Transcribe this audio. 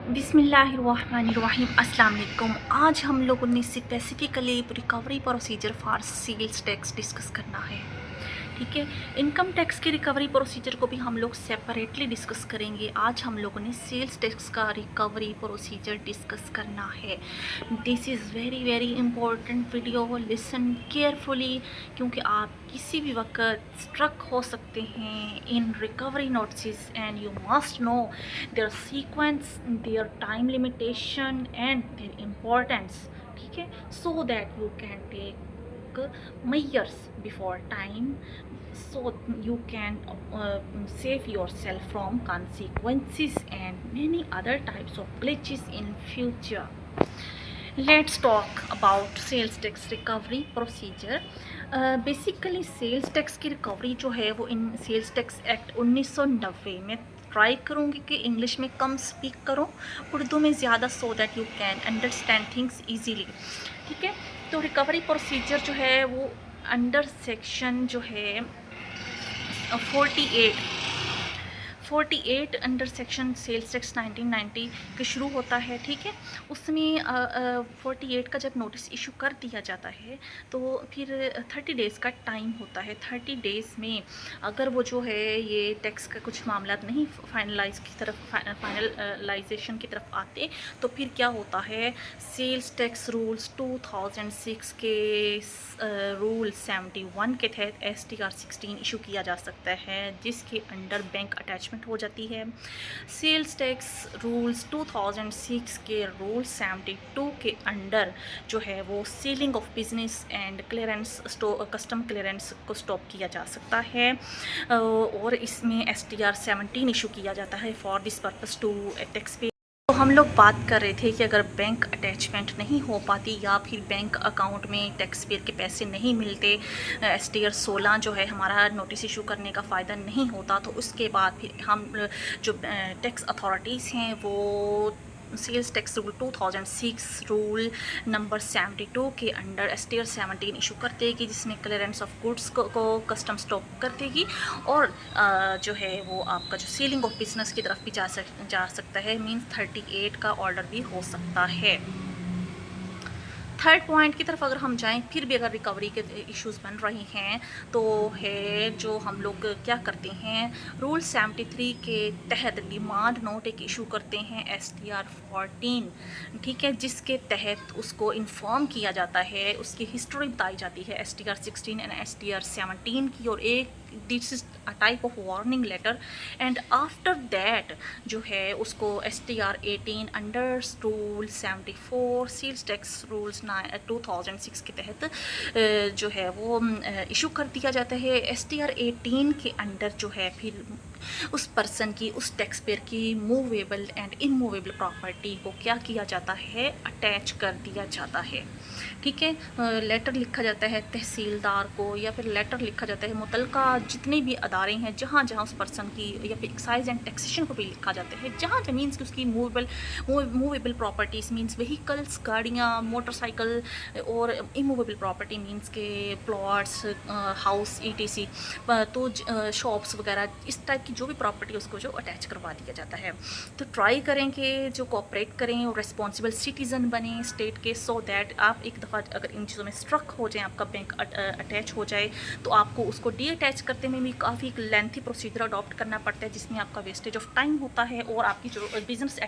बिस्मिल्लाहिर्रहमानिर्रहीम अस्सलाम वालेकुम। आज हम लोगों ने specifically recovery procedure for sales tax discuss करना है। ठीक है, इनकम टैक्स की रिकवरी प्रोसीजर को भी हम लोग सेपरेटली डिस्कस करेंगे। आज हम लोगों ने सेल्स टैक्स का रिकवरी प्रोसीजर डिस्कस करना है। This is very very important video, listen carefully, क्योंकि आप किसी भी वक्त स्ट्रक हो सकते हैं in recovery notice and you must know their sequence, their time limitation and their importance. ठीक है, so that you can take measures before time, so you can save yourself from consequences and many other types of glitches in future. Let's talk about sales tax recovery procedure. Basically sales tax की recovery जो है वो इन sales tax act 1990 में try करूँगी कि English में कम speak करो, उर्दू में ज़्यादा, सो that you can understand things easily. ठीक है, तो रिकवरी प्रोसीजर जो है वो अंडर सेक्शन जो है 48 अंडर सेक्शन सेल्स टैक्स 1990 के शुरू होता है। ठीक है, उसमें 48 का जब नोटिस इशू कर दिया जाता है तो फिर 30 डेज़ का टाइम होता है। 30 डेज़ में अगर वो जो है ये टैक्स का कुछ मामला नहीं फाइनलाइजेशन की तरफ आते तो फिर क्या होता है, सेल्स टैक्स रूल्स 2006 के रूल 71 के तहत STR 16 इशू किया जा सकता है, जिसके अंडर बैंक अटैचमेंट हो जाती है। सेल्स टैक्स रूल्स 2006 के रूल 72 के अंडर जो है वो ceiling of business and clearance custom clearance को स्टॉप किया जा सकता है, और इसमें STR 17 इशू किया जाता है for this purpose to tax pay. तो हम लोग बात कर रहे थे कि अगर बैंक अटैचमेंट नहीं हो पाती या फिर बैंक अकाउंट में टैक्स पेयर के पैसे नहीं मिलते, STR 16 जो है हमारा नोटिस इशू करने का फ़ायदा नहीं होता, तो उसके बाद फिर हम जो टैक्स अथॉरिटीज़ हैं वो sales tax rule 2006 rule number 72 के अंडर STR 17 इशू कर देगी, जिसमें क्लियरेंस ऑफ गुड्स को कस्टम स्टॉप कर देगी, और जो है वो आपका जो सीलिंग ऑफ बिजनेस की तरफ भी जा सकता है, मींस 38 का ऑर्डर भी हो सकता है। थर्ड पॉइंट की तरफ अगर हम जाएं, फिर भी अगर रिकवरी के इश्यूज़ बन रहे हैं तो है जो हम लोग क्या करते हैं, रूल 73 के तहत डिमांड नोट एक इशू करते हैं STR 14। ठीक है, जिसके तहत उसको इन्फॉर्म किया जाता है, उसकी हिस्ट्री बताई जाती है STR 16 एंड STR 17 की, और एक this is a type of warning letter, and after that जो है उसको STR 18 under rule 74 sales tax rules 2006 के तहत जो है वो इशू कर दिया जाता है। STR 18 के अंडर जो है फिर उस पर्सन की, उस टैक्स पेयर की मूवेबल एंड इनमूवेबल प्रॉपर्टी को क्या किया जाता है, अटैच कर दिया जाता है। ठीक है, लेटर लिखा जाता है तहसीलदार को, या फिर लेटर लिखा जाता है मुतलका जितने भी अदारे हैं जहाँ जहाँ उस पर्सन की, या फिर एक्साइज एंड टैक्सेशन को भी लिखा जाता है, जहाँ जहाँ मीन्स कि उसकी मूवेबल प्रॉपर्टीज़ मीन्स व्हीकल्स, गाड़ियाँ, मोटरसाइकिल, और इमूवेबल प्रॉपर्टी मीन्स के प्लॉट्स, हाउस ETC, तो शॉप्स वगैरह, इस टाइप की जो भी प्रॉपर्टी उसको जो अटैच करवा दिया जाता है। तो ट्राई करें कि जो कोऑपरेट करें और रिस्पॉन्सिबल सिटीज़न बने स्टेट के, सो दैट आप एक दफ़ा अगर इन चीज़ों में स्ट्रक हो जाए, आपका बैंक अटैच हो जाए, तो आपको उसको डी अटैच करते में भी काफ़ी लेंथी प्रोसीजर अडॉप्ट करना पड़ता है, जिसमें आपका वेस्टेज ऑफ टाइम होता है और आपकी जो बिजनेस